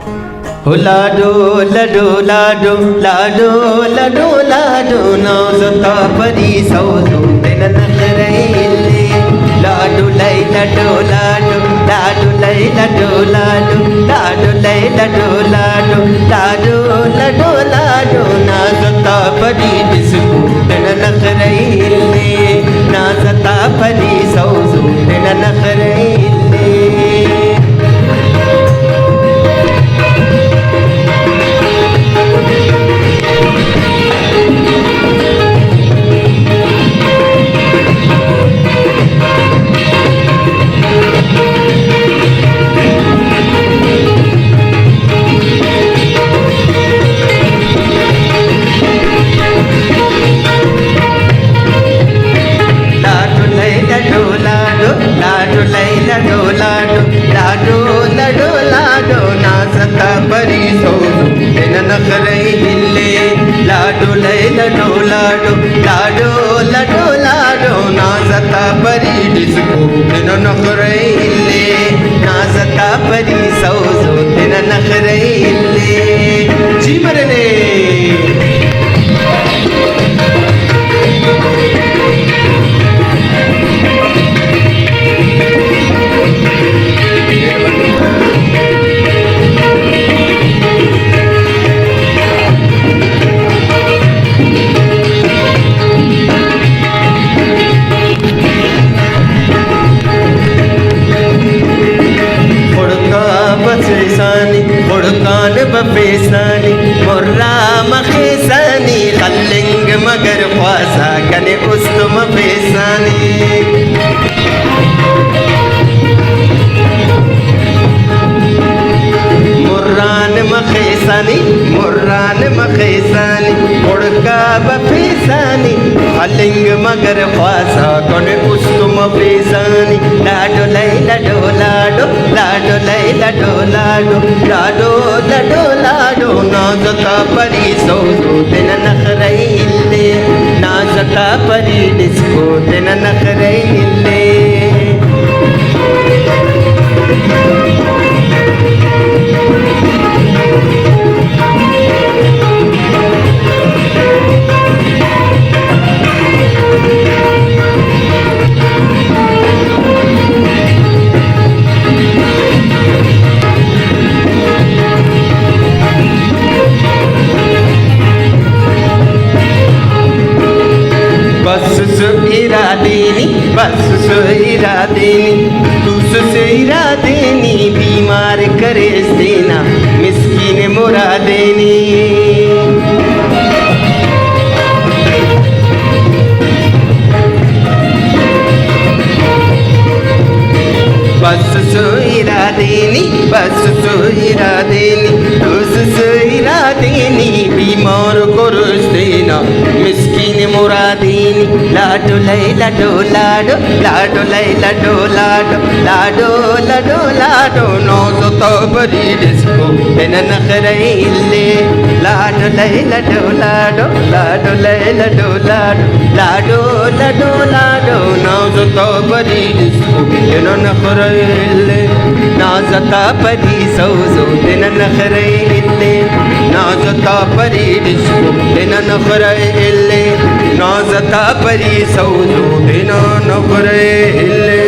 हो लाडो लाडो लाडो लाडो लाडो लाडो नाजता परी सौजो दिन नखरेले लाडो लै लाडो लाडो लाडो लै लाडो लाडो लाडो लै लाडो लाडो लाडो लाडो लाडो नाजता परी बिस्कू दिन नखरेले नाजता परी सौजो दिन नखरेले लाडो लै लाडो लाडो लाडो लाडो लाडो नाजता परी सौजो दिन नखरेले लाडो लै लाडो लाडो लाडो लाडो लाडो नाजता परी डिस्को दिन नखरेले नाजता परी सौजो दिन नखरेले जी मरने खुड़कान बफेसानी मुर्रा मखेसानी खल्लिंग मगर ख्वासा कने उस्तम फेसानी मुर्रान मखेसानी खुड़का बफेसानी खल्लिंग मगर ख्वासा कने उस्तम फेसानी लाडो लै लाडो लाडो लाडो लै लाडो लाडो लाडो लाडो लाडो नाजता परी सौजो दिन नखरेले नाजता परी डिस्को दिन नखरेले बस इरादेनी तुस इरादेनी बीमार करे देना मिस्कीन मुरादेनी बस इरादेनी तुस इरादेनी बीमार करे देना मिस्कीन मुरादेनी लाडो लै लाडो लाडो लाडो लै लाडो लाडो लाडो लाडो लाडो नाजता परी डिस्को दिन नखरेले लाडो लै लाडो लाडो लाडो लै लाडो लाडो लाडो लाडो लाडो नाजता परी डिस्को दिन नखरेले नाजता परी सौजो दिन नखरेले नाजता परी डिस्को दिन नखरेले नाजता परी सौजो दिन नखरेले